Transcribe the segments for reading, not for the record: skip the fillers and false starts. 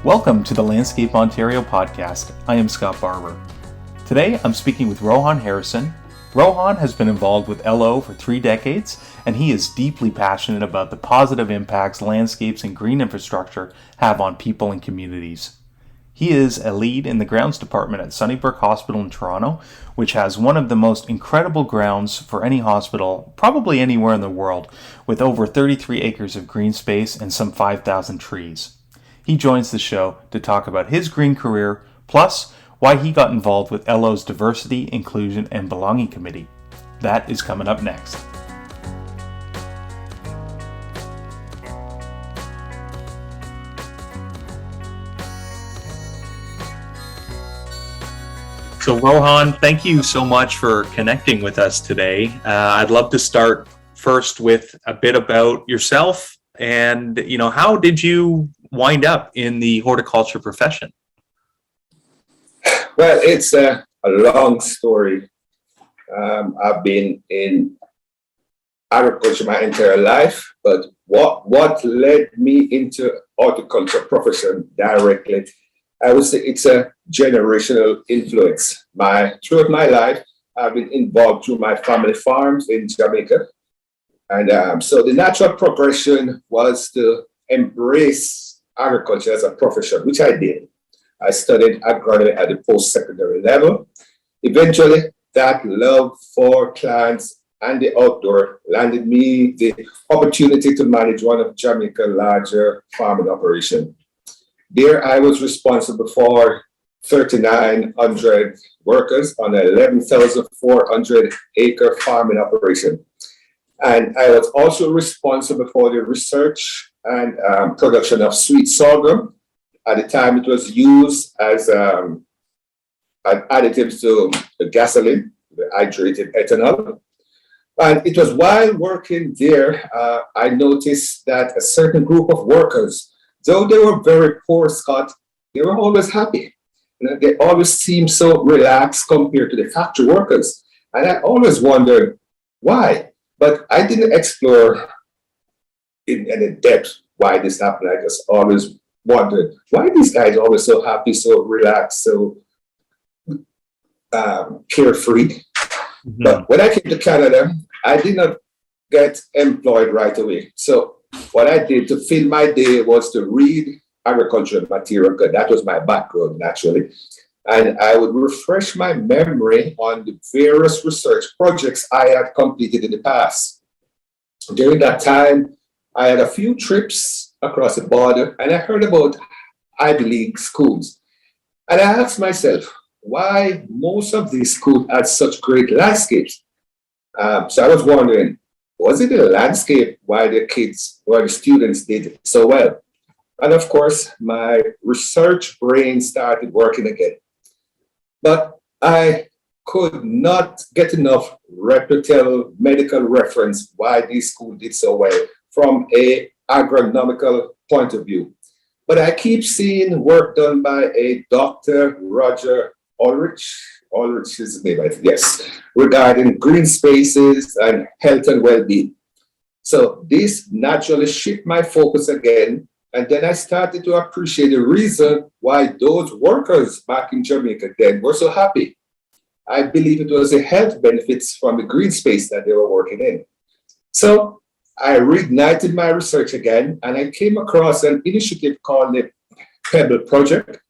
Welcome to the Landscape Ontario podcast. I am Scott Barber. Today I'm speaking with Rohan Harrison. Rohan has been involved with LO for 3 decades, and he is deeply passionate about the positive impacts landscapes and green infrastructure have on people and communities. He is a lead in the grounds department at Sunnybrook Hospital in Toronto, which has one of the most incredible grounds for any hospital, probably anywhere in the world, with over 33 acres of green space and some 5,000 trees. He joins the show to talk about his green career, plus why he got involved with LO's Diversity, Inclusion, and Belonging Committee. That is coming up next. So Rohan, thank you so much for connecting with us today. I'd love to start first with a bit about yourself and, how did you wind up in the horticulture profession? Well, it's a long story. I've been in agriculture my entire life, but what led me into horticulture profession directly, I would say it's a generational influence. Throughout my life, I've been involved through my family farms in Jamaica. And so the natural progression was to embrace agriculture as a profession, which I did. I studied agronomy at the post-secondary level. Eventually, that love for plants and the outdoor landed me the opportunity to manage one of Jamaica's larger farming operations. There, I was responsible for 3,900 workers on an 11,400 acre farming operation. And I was also responsible for the research and production of sweet sorghum. At the time, it was used as an additive to the gasoline, the hydrated ethanol. And it was while working there, I noticed that a certain group of workers, though they were very poor, Scott, they were always happy. They always seemed so relaxed compared to the factory workers. And I always wondered why. But I didn't explore in any depth why this happened. I just always wondered why these guys are always so happy, so relaxed, so carefree. Mm-hmm. But when I came to Canada, I did not get employed right away. So what I did to fill my day was to read agricultural material, because that was my background naturally. And I would refresh my memory on the various research projects I had completed in the past. During that time, I had a few trips across the border, and I heard about Ivy League schools. And I asked myself, why most of these schools had such great landscapes? So I was wondering, was it the landscape why the students did so well? And of course, my research brain started working again. But I could not get enough reputable medical reference why these schools did so well from a agronomical point of view. But I keep seeing work done by a Dr. Roger Ulrich is his name, yes, regarding green spaces and health and well-being. So this naturally shifted my focus again. And then I started to appreciate the reason why those workers back in Jamaica then were so happy. I believe it was the health benefits from the green space that they were working in. So I reignited my research again, and I came across an initiative called the Pebble Project,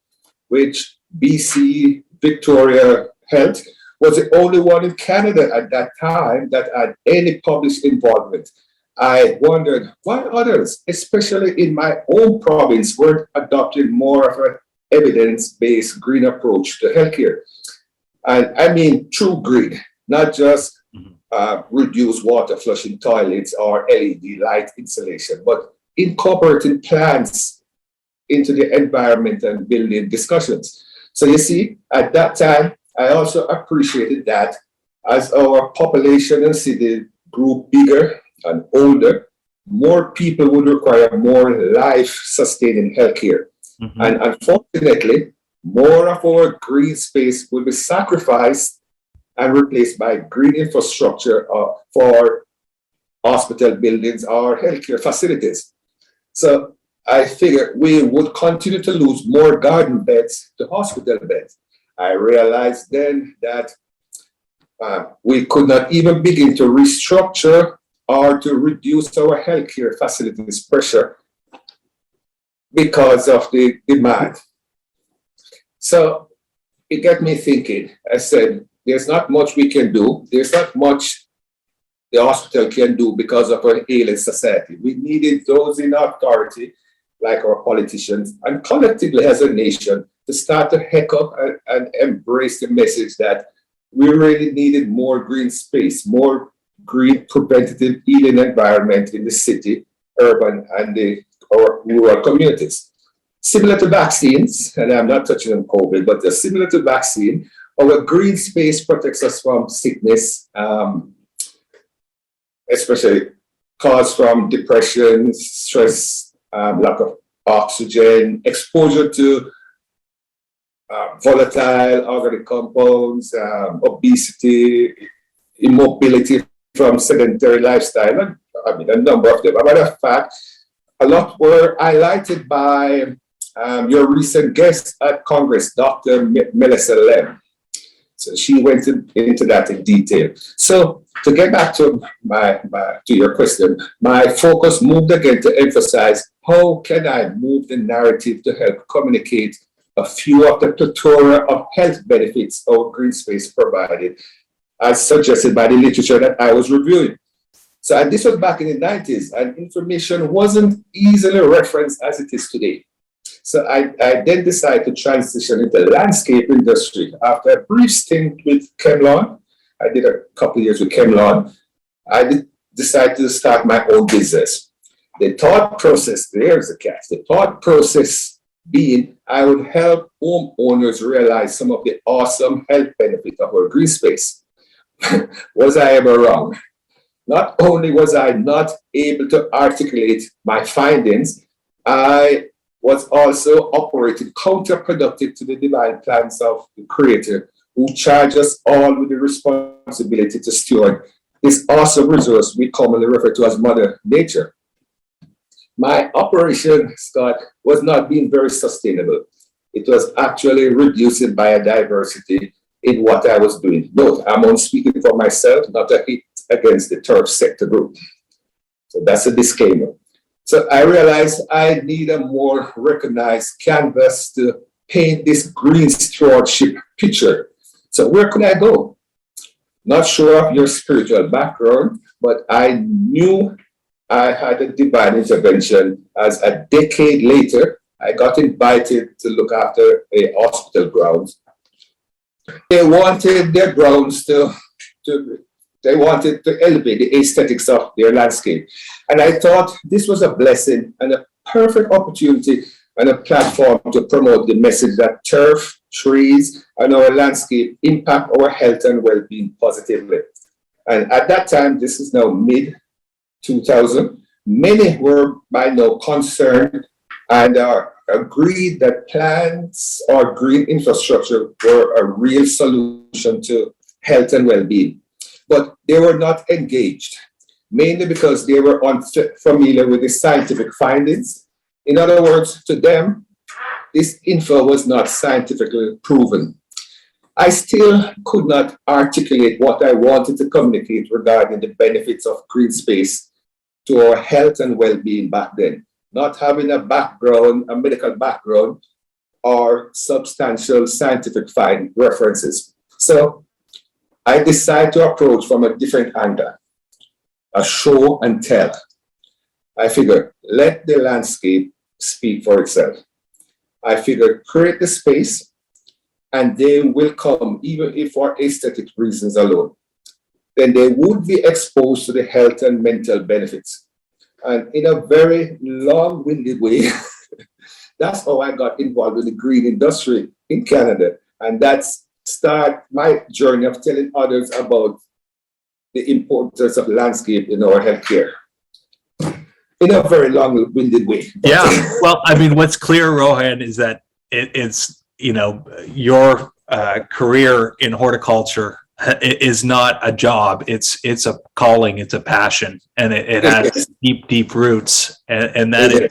which BC Victoria Health was the only one in Canada at that time that had any published involvement. I wondered why others, especially in my own province, were adopting more of an evidence-based green approach to healthcare. And I mean true green, not just reduce water flushing toilets or LED light installation, but incorporating plants into the environment and building discussions. So you see, at that time, I also appreciated that as our population and city grew bigger and older, more people would require more life-sustaining healthcare. Mm-hmm. And unfortunately, more of our green space will be sacrificed and replaced by green infrastructure for hospital buildings or healthcare facilities. So I figured we would continue to lose more garden beds to hospital beds. I realized then that we could not even begin to restructure or to reduce our healthcare facilities pressure because of the demand. So it got me thinking. I said, there's not much we can do. There's not much the hospital can do because of our ailing society. We needed those in authority, like our politicians, and collectively as a nation, to start to echo and embrace the message that we really needed more green space, more green preventative healing environment in the city, urban, and our rural communities. Similar to vaccines, and I'm not touching on COVID, but similar to vaccine, our green space protects us from sickness, especially caused from depression, stress, lack of oxygen, exposure to volatile organic compounds, obesity, immobility from sedentary lifestyle, and a number of them. As a matter of fact, a lot were highlighted by your recent guest at Congress, Dr. Melissa Lem. So she went into that in detail. So to get back to to your question, my focus moved again to emphasize how can I move the narrative to help communicate a few of the plethora of health benefits our green space provided, as suggested by the literature that I was reviewing. So and this was back in the 90s, and information wasn't easily referenced as it is today. So I then decided to transition into the landscape industry. After a brief stint with ChemLawn, I did a couple of years with ChemLawn, decided to start my own business. The thought process, there's the catch, the thought process being I would help homeowners realize some of the awesome health benefits of our green space. Was I ever wrong? Not only was I not able to articulate my findings, I was also operating counterproductive to the divine plans of the Creator, who charged us all with the responsibility to steward this awesome resource we commonly refer to as Mother Nature. My operation, Scott, was not being very sustainable. It was actually reducing biodiversity in what I was doing. Note, I'm only speaking for myself, not a hit against the turf sector group. So that's a disclaimer. So I realized I need a more recognized canvas to paint this green stewardship picture. So where could I go? Not sure of your spiritual background, but I knew I had a divine intervention as a decade later, I got invited to look after a hospital grounds. They wanted their grounds they wanted to elevate the aesthetics of their landscape. And I thought this was a blessing and a perfect opportunity and a platform to promote the message that turf, trees, and our landscape impact our health and well-being positively. And at that time, this is now mid-2000, many were by now concerned and agreed that plants or green infrastructure were a real solution to health and well-being. But they were not engaged, mainly because they were unfamiliar with the scientific findings. In other words, to them, this info was not scientifically proven. I still could not articulate what I wanted to communicate regarding the benefits of green space to our health and well-being back then, not having a medical background, or substantial scientific references. So I decided to approach from a different angle, a show and tell. I figured, let the landscape speak for itself. I figured, create the space and they will come, even if for aesthetic reasons alone. Then they would be exposed to the health and mental benefits. And in a very long-winded way, that's how I got involved with the green industry in Canada. And that's start my journey of telling others about the importance of landscape in our healthcare. In a very long-winded way. Yeah. Well, I mean, what's clear, Rohan, is that it's, your career in horticulture is not a job. It's a calling. It's a passion, and it has deep roots. And that is,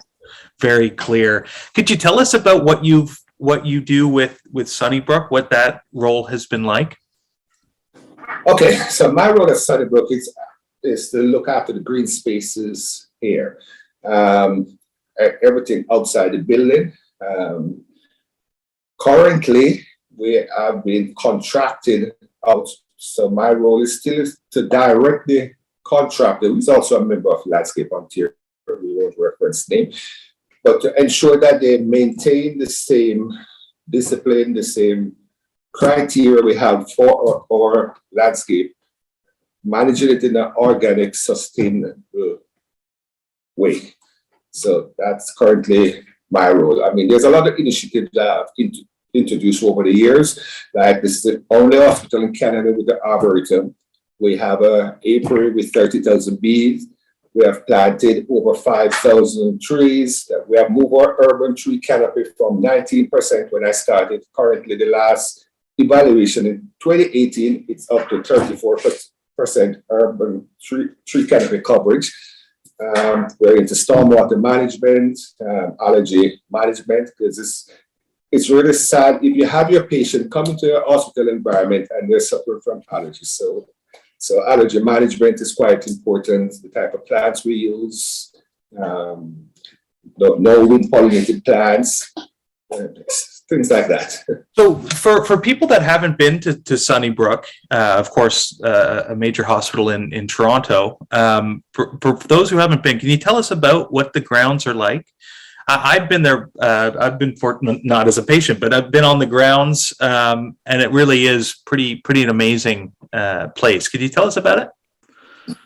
very clear. Could you tell us about what you do with Sunnybrook, what that role has been like? Okay, so my role at Sunnybrook is to look after the green spaces here. Everything outside the building. Currently, we have been contracted out. So my role is still to direct the contractor, who's also a member of Landscape Ontario, we won't reference name, but to ensure that they maintain the same discipline, the same criteria we have for our landscape, managing it in an organic, sustainable way. So that's currently my role. I mean, there's a lot of initiatives that I've introduced over the years. Like, this is the only hospital in Canada with the Arboretum. We have an apiary with 30,000 bees. We have planted over 5,000 trees. We have moved our urban tree canopy from 19% when I started. Currently, the last evaluation in 2018, it's up to 34% urban tree canopy coverage. We're into stormwater management, allergy management, because it's really sad if you have your patient come into your hospital environment and they're suffering from allergies. So allergy management is quite important. The type of plants we use, no wind pollinated plants, things like that. So for people that haven't been to Sunnybrook, of course, a major hospital in Toronto, for those who haven't been, can you tell us about what the grounds are like? I've been there. I've been fortunate, not as a patient, but I've been on the grounds, and it really is pretty an amazing place. Could you tell us about it?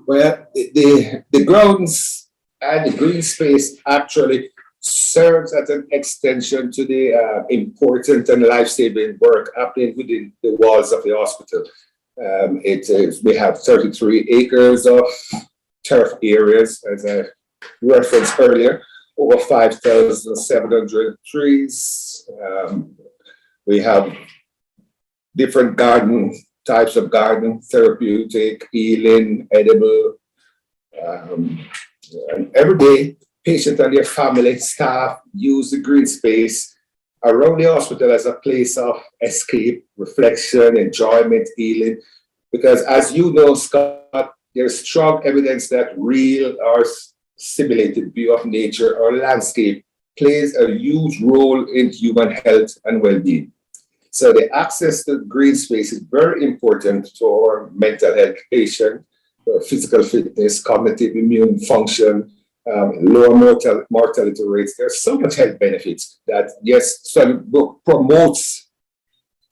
Well, the grounds and the green space actually serves as an extension to the important and life-saving work happening within the walls of the hospital. We have 33 acres of turf areas, as I referenced earlier, over 5,700 trees. We have different types of garden, therapeutic, healing, edible. And every day, patients and their family, staff use the green space around the hospital as a place of escape, reflection, enjoyment, healing. Because as you know, Scott, there's strong evidence that real or simulated view of nature or landscape plays a huge role in human health and well-being. So the access to green space is very important to our mental health patient, physical fitness, cognitive immune function, lower mortality rates. There's so much health benefits that, yes, Sunnybrook promotes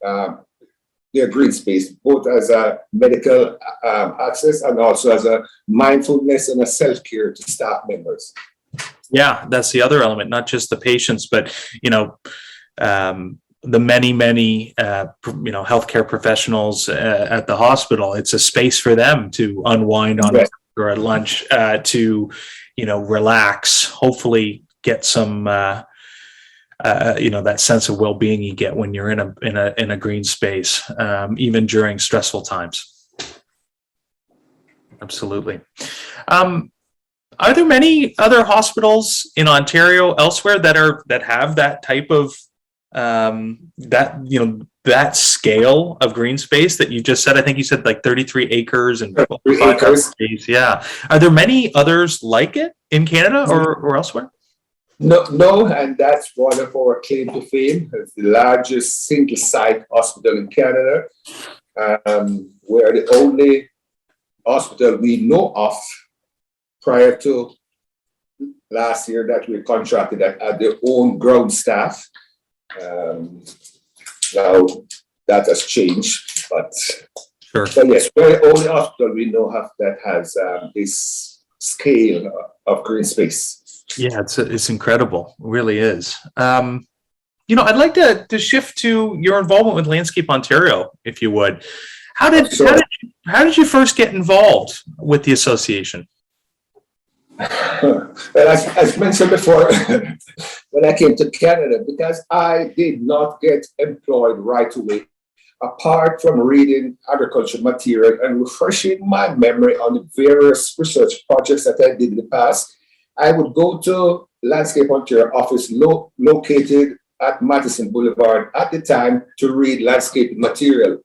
their green space, both as a medical access and also as a mindfulness and a self-care to staff members. Yeah, that's the other element, not just the patients, but, the many healthcare professionals at the hospital. It's a space for them to unwind on or at lunch, to relax, hopefully get some that sense of well-being you get when you're in a green space, even during stressful times. Absolutely. Are there many other hospitals in Ontario elsewhere that have that type of that scale of green space that you just said? I think you said like 33 acres and 5 acres. Yeah. Are there many others like it in Canada or elsewhere? No, and that's one of our claim to fame. It's the largest single site hospital in Canada. We're the only hospital we know of prior to last year that we contracted that had their own ground staff. Now that has changed, but sure. So yes, we're the only hospital we know that has this scale of green space. Yeah, it's incredible. It really is. I'd like to shift to your involvement with Landscape Ontario, if you would. How did you first get involved with the association? Well, as mentioned before, when I came to Canada, because I did not get employed right away, apart from reading agriculture material and refreshing my memory on the various research projects that I did in the past, I would go to Landscape Ontario office located at Madison Boulevard at the time to read landscape material.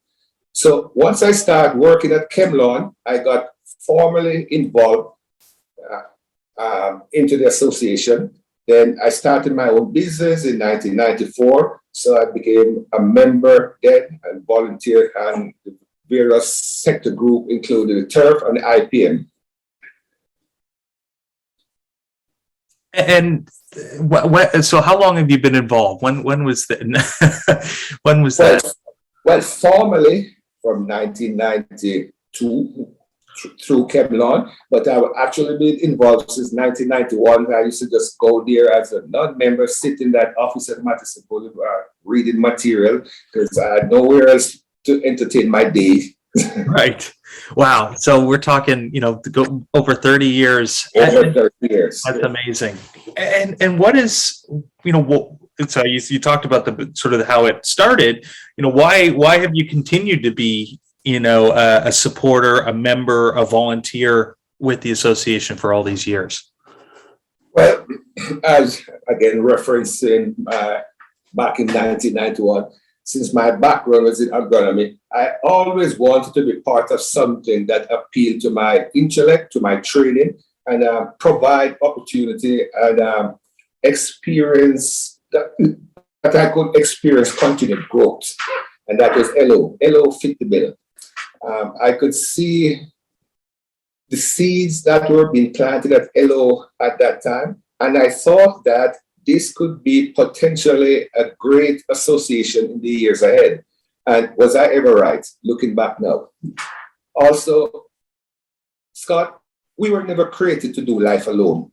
So once I started working at ChemLawn, I got formally involved into the association. Then I started my own business in 1994. So I became a member then and volunteered on the various sector group, including the turf and the IPM. And so how long have you been involved? When was that? When was that? Well, formally from 1992 through ChemLawn, but I've actually been involved since 1991. I used to just go there as a non-member, sit in that office at Madison Boulevard, reading material because I had nowhere else to entertain my day. Right. Wow. So we're talking, to go over 30 years. Over 30 years. That's amazing. And what is, so you talked about the sort of how it started. Why have you continued to be, a supporter, a member, a volunteer with the association for all these years? Well, as again referencing back in 1991, since my background was in agronomy, I always wanted to be part of something that appealed to my intellect, to my training, and provide opportunity and experience that I could experience continued growth. And that was LO. LO fit the bill. I could see the seeds that were being planted at LO at that time, and I thought that this could be potentially a great association in the years ahead. And was I ever right, looking back now? Also, Scott, we were never created to do life alone,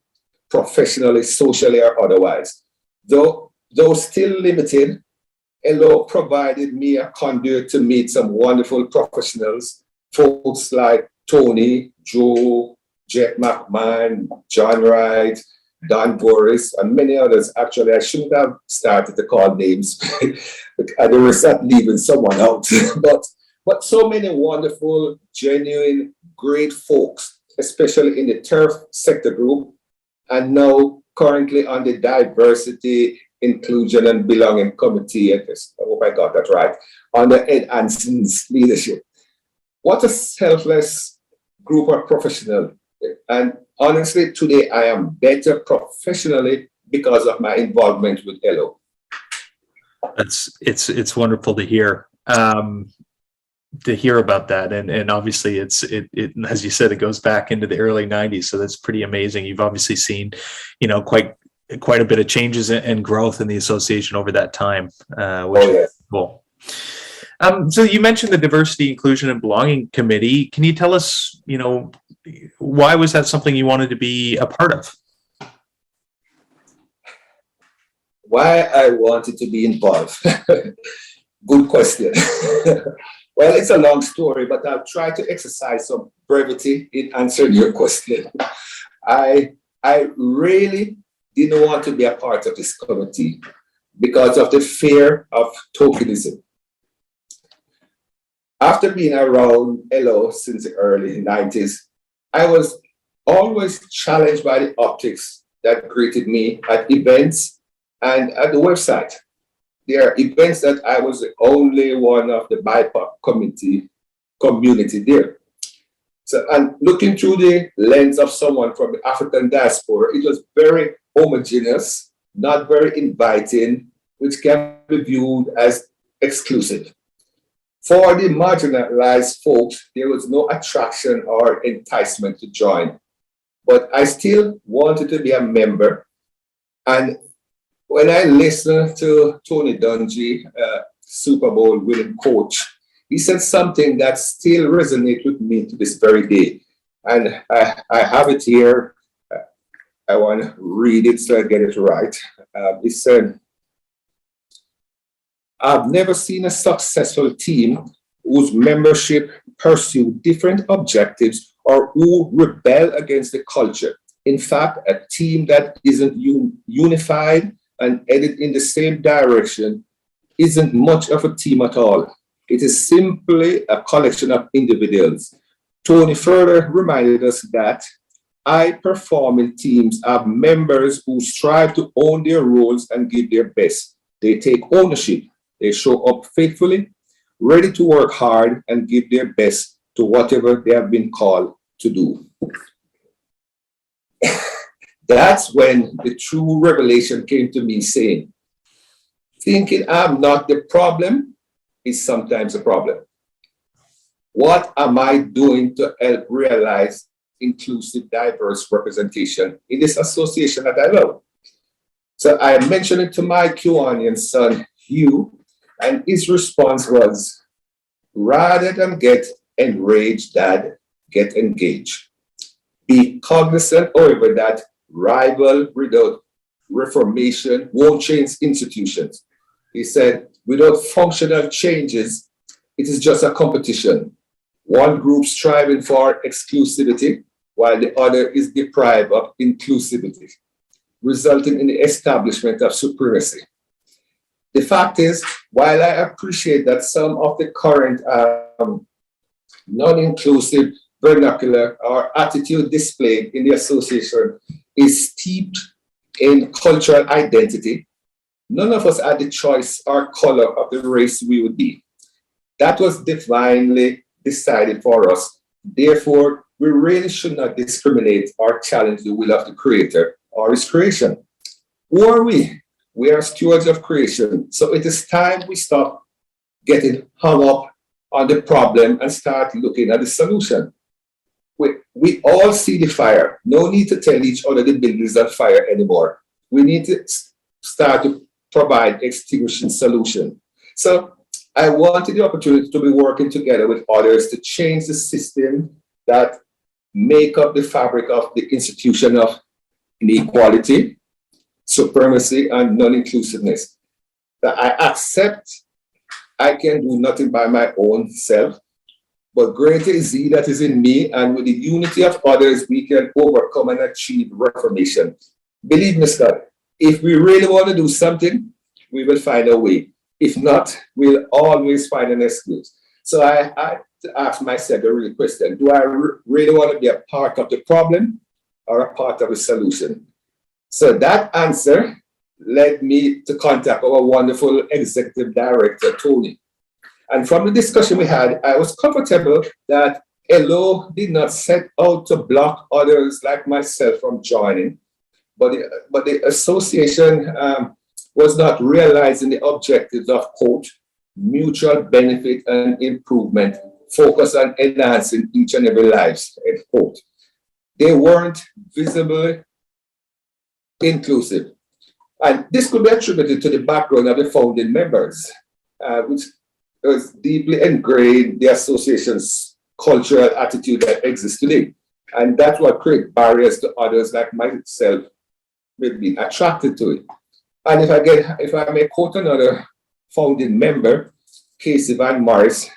professionally, socially, or otherwise. Though still limited, LO provided me a conduit to meet some wonderful professionals, folks like Tony, Joe, Jet McMahon, John Wright, Don Boris, and many others. Actually, I shouldn't have started to call names. I was not leaving someone out. but so many wonderful, genuine, great folks, especially in the turf sector group, and now currently on the diversity, inclusion, and belonging committee. I hope I got that right. Under Ed Anson's leadership. What a selfless group of professionals. And honestly, today I am better professionally because of my involvement with LO. It's wonderful to hear about that, and obviously it as you said, it goes back into the early 90s, so that's pretty amazing. You've obviously seen quite a bit of changes and growth in the association over that time, which is cool. So you mentioned the Diversity, Inclusion, and Belonging Committee. Can you tell us, why was that something you wanted to be a part of? Why I wanted to be involved? Good question. Well, it's a long story, but I'll try to exercise some brevity in answering your question. I really didn't want to be a part of this committee because of the fear of tokenism. After being around LO since the early 90s, I was always challenged by the optics that greeted me at events and at the website. There are events that I was the only one of the BIPOC community there. So, and looking through the lens of someone from the African diaspora, it was very homogeneous, not very inviting, which can be viewed as exclusive. For the marginalized folks, there was no attraction or enticement to join. But I still wanted to be a member. And when I listened to Tony Dungy, Super Bowl winning coach, he said something that still resonates with me to this very day. And I have it here. I want to read it so I get it right. He said, I've never seen a successful team whose membership pursue different objectives or who rebel against the culture. In fact, a team that isn't unified and headed in the same direction isn't much of a team at all. It is simply a collection of individuals. Tony further reminded us that high-performing teams have members who strive to own their roles and give their best. They take ownership. They show up faithfully, ready to work hard and give their best to whatever they have been called to do. That's when the true revelation came to me, saying, thinking I'm not the problem is sometimes a problem. What am I doing to help realize inclusive, diverse representation in this association that I love? So I mentioned it to my Kiwanian son, Hugh, and his response was, rather than get enraged, Dad, get engaged. Be cognizant, however, that rival without reformation won't change institutions. He said, without functional changes, it is just a competition. One group striving for exclusivity, while the other is deprived of inclusivity, resulting in the establishment of supremacy. The fact is, while I appreciate that some of the current non-inclusive vernacular or attitude displayed in the association is steeped in cultural identity, none of us had the choice or color of the race we would be. That was divinely decided for us. Therefore, we really should not discriminate or challenge the will of the Creator or His creation. Who are we? We are stewards of creation. So it is time we stop getting hung up on the problem and start looking at the solution. We all see the fire. No need to tell each other the building is on fire anymore. We need to start to provide extinguishing solution. So I wanted the opportunity to be working together with others to change the system that make up the fabric of the institution of inequality, supremacy, and non-inclusiveness. That I accept I can do nothing by my own self, but greater is He that is in me, and with the unity of others, we can overcome and achieve reformation. Believe me, Scott, if we really want to do something, we will find a way. If not, we'll always find an excuse. So I ask myself a real question. Do I really want to be a part of the problem or a part of the solution? So that answer led me to contact our wonderful executive director, Tony. And from the discussion we had, I was comfortable that LO did not set out to block others like myself from joining, but the association was not realizing the objectives of, quote, mutual benefit and improvement, focus on enhancing each and every lives, end quote. They weren't visibly inclusive. And this could be attributed to the background of the founding members, which was deeply ingrained in the association's cultural attitude that exists today. And that's what creates barriers to others like myself with being attracted to it. And if I may quote another founding member, Casey Van Morris,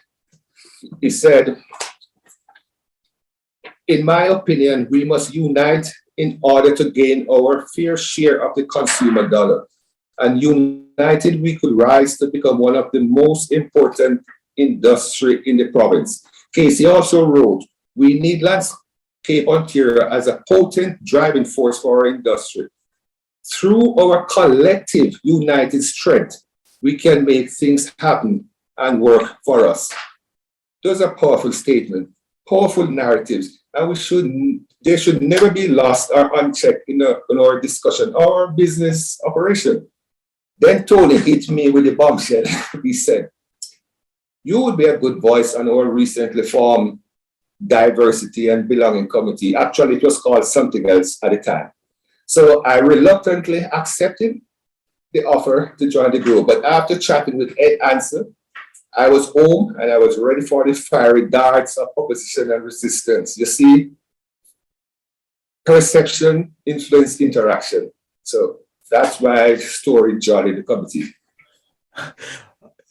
he said, in my opinion, we must unite in order to gain our fair share of the consumer dollar. And united, we could rise to become one of the most important industry in the province. Casey also wrote, we need Landscape Ontario as a potent driving force for our industry. Through our collective united strength, we can make things happen and work for us. Those are powerful statements, powerful narratives, and they should never be lost or unchecked in our discussion or our business operation. Then Tony hit me with the bombshell. He said, you would be a good voice on our recently formed diversity and belonging committee. Actually, it was called something else at the time. So I reluctantly accepted the offer to join the group. But after chatting with Ed Ansel, I was home and I was ready for the fiery darts of opposition and resistance. You see, perception influenced interaction. So that's my story joining the committee.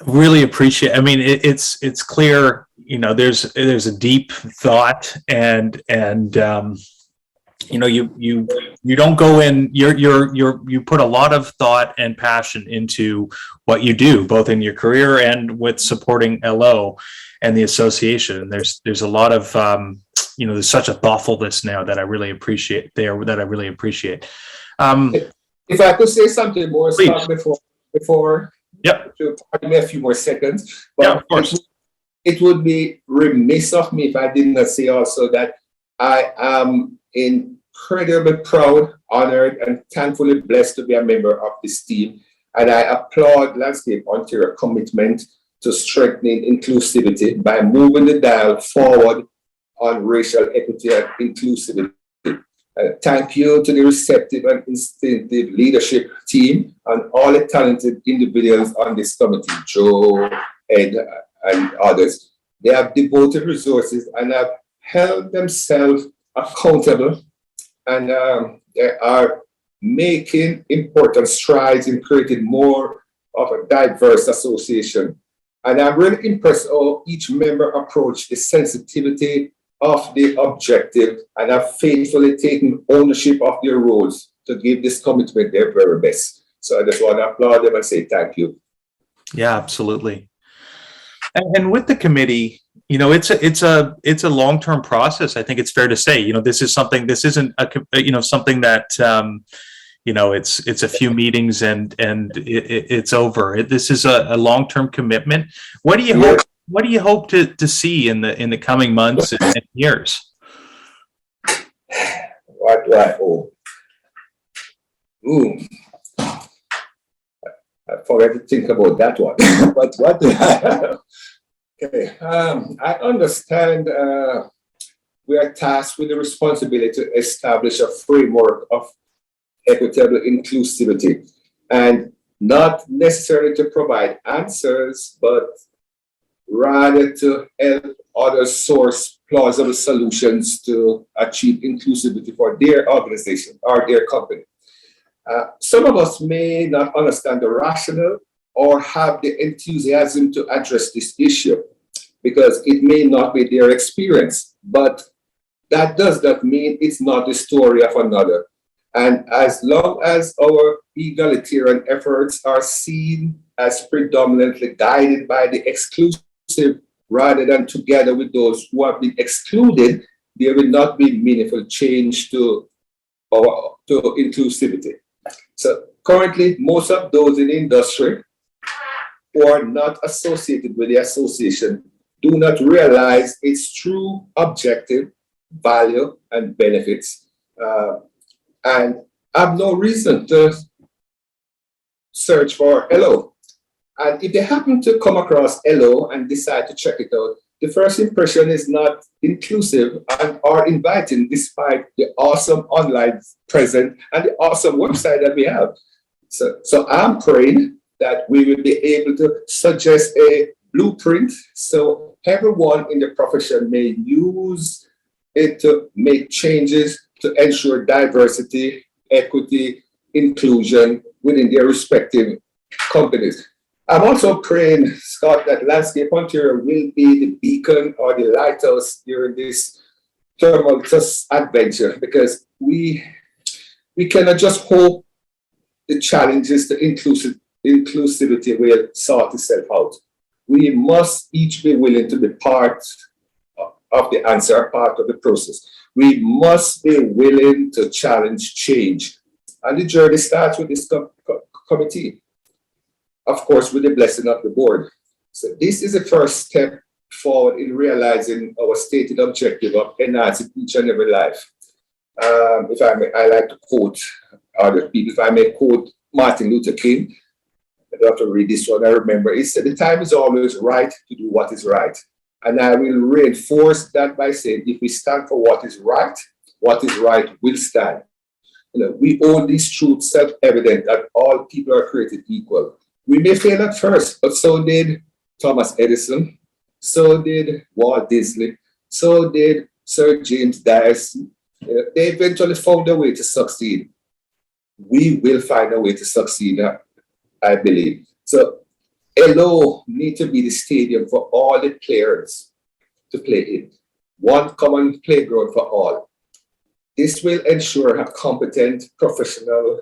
Really appreciate. I mean, it's clear. You know, there's a deep thought, and you know, you don't go in. You put a lot of thought and passion into what you do, both in your career and with supporting LO and the association. There's a lot of there's such a thoughtfulness now that I really appreciate If I could say something more, please. Scott, before Yep. pardon me a few more seconds, but yeah, of course. it would be remiss of me if I did not say also that I am incredibly proud, honored, and thankfully blessed to be a member of this team. And I applaud Landscape Ontario commitment to strengthening inclusivity by moving the dial forward on racial equity and inclusivity. Thank you to the receptive and instinctive leadership team and all the talented individuals on this committee, Joe, Ed, and others. They have devoted resources and have held themselves accountable, and they are making important strides in creating more of a diverse association. And I'm really impressed how each member approached the sensitivity of the objective and have faithfully taken ownership of their roles to give this commitment their very best. So I just want to applaud them and say thank you. Yeah, absolutely. And with the committee, it's a long-term process. I think it's fair to say, this isn't something that, it's a few meetings and it's over. This is a long-term commitment. What do you hope to see in the coming months and years? What do I hope? I forgot to think about that one. But what do I Okay, I understand we are tasked with the responsibility to establish a framework of equitable inclusivity, and not necessarily to provide answers, but rather to help others source plausible solutions to achieve inclusivity for their organization or their company. Some of us may not understand the rationale or have the enthusiasm to address this issue because it may not be their experience, but that does not mean it's not the story of another. And as long as our egalitarian efforts are seen as predominantly guided by the exclusive rather than together with those who have been excluded, there will not be meaningful change to inclusivity. So currently, most of those in the industry who are not associated with the association do not realize its true objective, value, and benefits, and have no reason to search for LO. And if they happen to come across LO and decide to check it out, the first impression is not inclusive and or inviting despite the awesome online presence and the awesome website that we have. So I'm praying that we will be able to suggest a blueprint so everyone in the profession may use it to make changes to ensure diversity, equity, inclusion within their respective companies. I'm also praying, Scott, that Landscape Ontario will be the beacon or the lighthouse during this tumultuous adventure, because we cannot just hope the challenges to inclusivity will sort itself out. We must each be willing to be part of the answer, part of the process. We must be willing to challenge change. And the journey starts with this committee, of course, with the blessing of the board. So this is the first step forward in realizing our stated objective of enhancing each and every life. If I may, I like to quote other people. If I may quote Martin Luther King, I don't have to read this one. I remember he said, "The time is always right to do what is right." And I will reinforce that by saying, if we stand for what is right will stand. We own this truth self-evident that all people are created equal. We may fail at first, but so did Thomas Edison, so did Walt Disney, so did Sir James Dyson. They eventually found a way to succeed. We will find a way to succeed, I believe. So LO need to be the stadium for all the players to play in. One common playground for all. This will ensure a competent, professional,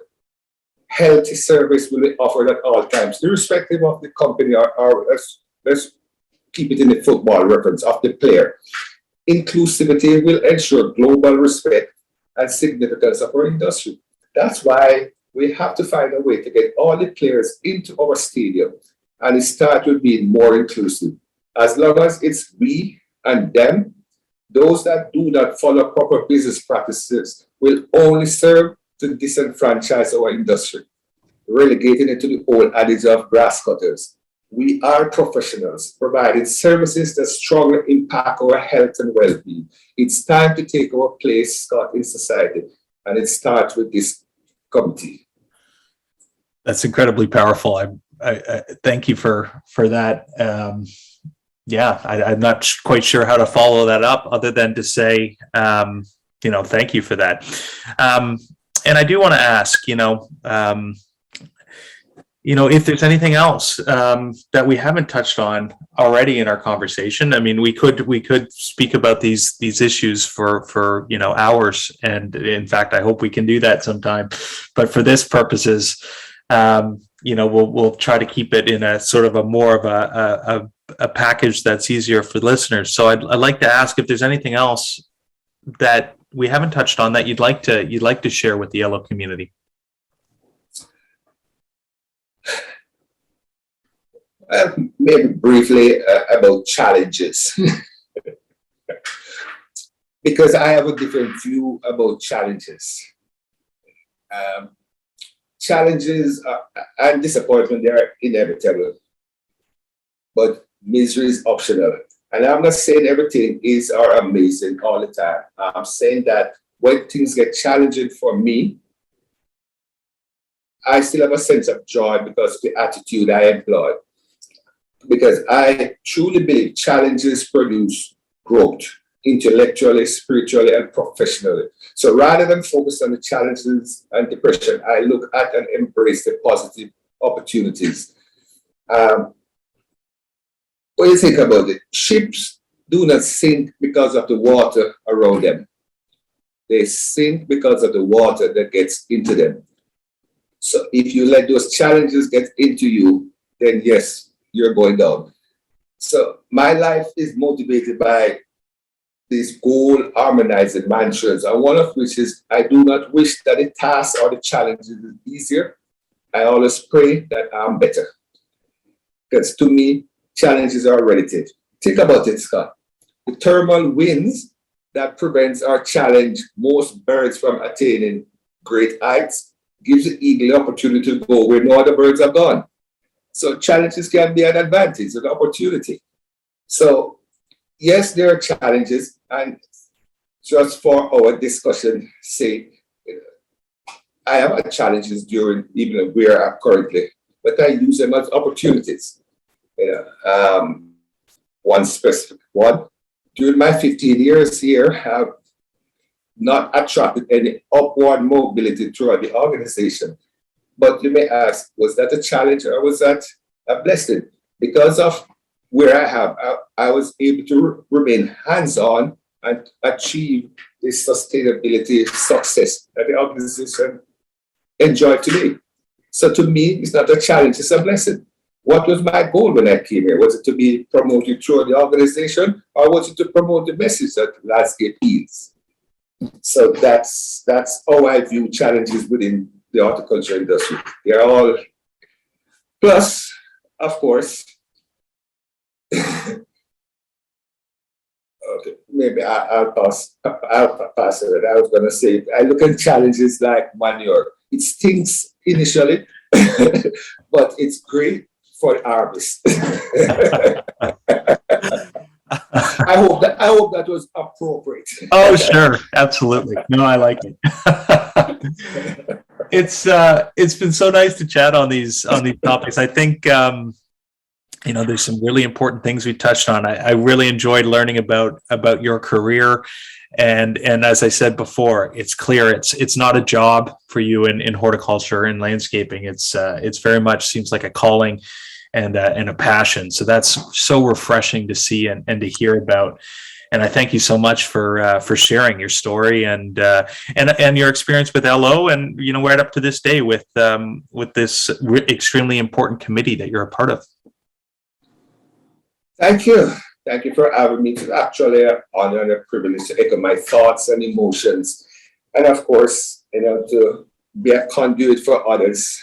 healthy service will be offered at all times, irrespective of the company or let's keep it in the football reference of the player. inclusivity will ensure global respect and significance of our industry. That's why we have to find a way to get all the players into our stadium, and it starts with being more inclusive. As long as it's we and them, those that do not follow proper business practices will only serve to disenfranchise our industry, relegating it to the old adage of grass cutters. We are professionals providing services that strongly impact our health and well-being. It's time to take our place, Scott, in society, and it starts with this committee. That's incredibly powerful. I thank you for that. I'm not quite sure how to follow that up, other than to say, thank you for that. And I do want to ask, if there's anything else that we haven't touched on already in our conversation. I mean, we could speak about these issues for hours, and in fact, I hope we can do that sometime. But for this purposes, we'll try to keep it in a sort of a more of a package that's easier for listeners. So I'd like to ask if there's anything else that we haven't touched on that you'd like to share with the yellow community. Maybe briefly about challenges, because I have a different view about challenges. Challenges and disappointment, they are inevitable, but misery is optional. And I'm not saying everything is amazing all the time. I'm saying that when things get challenging for me, I still have a sense of joy because of the attitude I employ. Because I truly believe challenges produce growth, intellectually, spiritually, and professionally. So rather than focus on the challenges and depression, I look at and embrace the positive opportunities. When you think about it, ships do not sink because of the water around them. They sink because of the water that gets into them. So if you let those challenges get into you, then yes, you're going down. So my life is motivated by these goal harmonizing mantras, and one of which is I do not wish that the task or the challenges is easier. I always pray that I'm better. Because to me, challenges are relative. Think about it, Scott. The thermal winds that prevents or challenge most birds from attaining great heights gives the eagle the opportunity to go where no other birds have gone. So challenges can be an advantage, an opportunity. So yes, there are challenges, and just for our discussion sake, I have had challenges during even where I'm currently, but I use them as opportunities. One specific one, during my 15 years here, have not attracted any upward mobility throughout the organization. But you may ask, was that a challenge or was that a blessing? Because of where I was able to remain hands-on and achieve the sustainability success that the organization enjoyed today. So to me, it's not a challenge, it's a blessing. What was my goal when I came here? Was it to be promoted through the organization, or was it to promote the message that landscape is? So that's how I view challenges within the horticulture industry. They are all, plus, of course, okay, maybe I'll pass it. I was going to say, I look at challenges like manure. It stinks initially, but it's great for harvest. I hope that was appropriate. Oh, sure, absolutely. No, I like it. It's been so nice to chat on these topics. I think there's some really important things we touched on. I really enjoyed learning about your career, and as I said before, it's clear it's not a job for you in horticulture and landscaping. It's very much seems like a calling and a passion. So that's so refreshing to see and to hear about. And I thank you so much for sharing your story and your experience with LO, and right up to this day with this extremely important committee that you're a part of. Thank you. Thank you for having me. It's actually an honor and a privilege to echo my thoughts and emotions. And of course, to be a conduit for others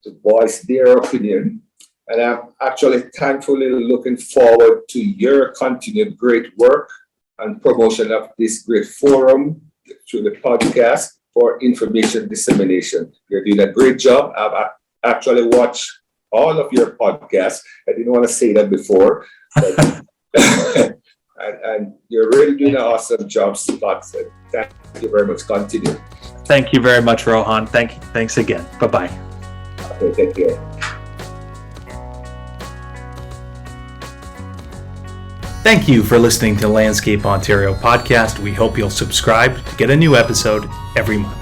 to voice their opinion. And I'm actually thankfully looking forward to your continued great work and promotion of this great forum through the podcast for information dissemination. You're doing a great job. I've actually watched all of your podcasts. I didn't want to say that before, but and you're really doing an awesome job, Scott. So thank you very much. Continue. Thank you very much, Rohan. Thanks again. Bye-bye. Okay, take care. Thank you for listening to Landscape Ontario podcast. We hope you'll subscribe to get a new episode every month.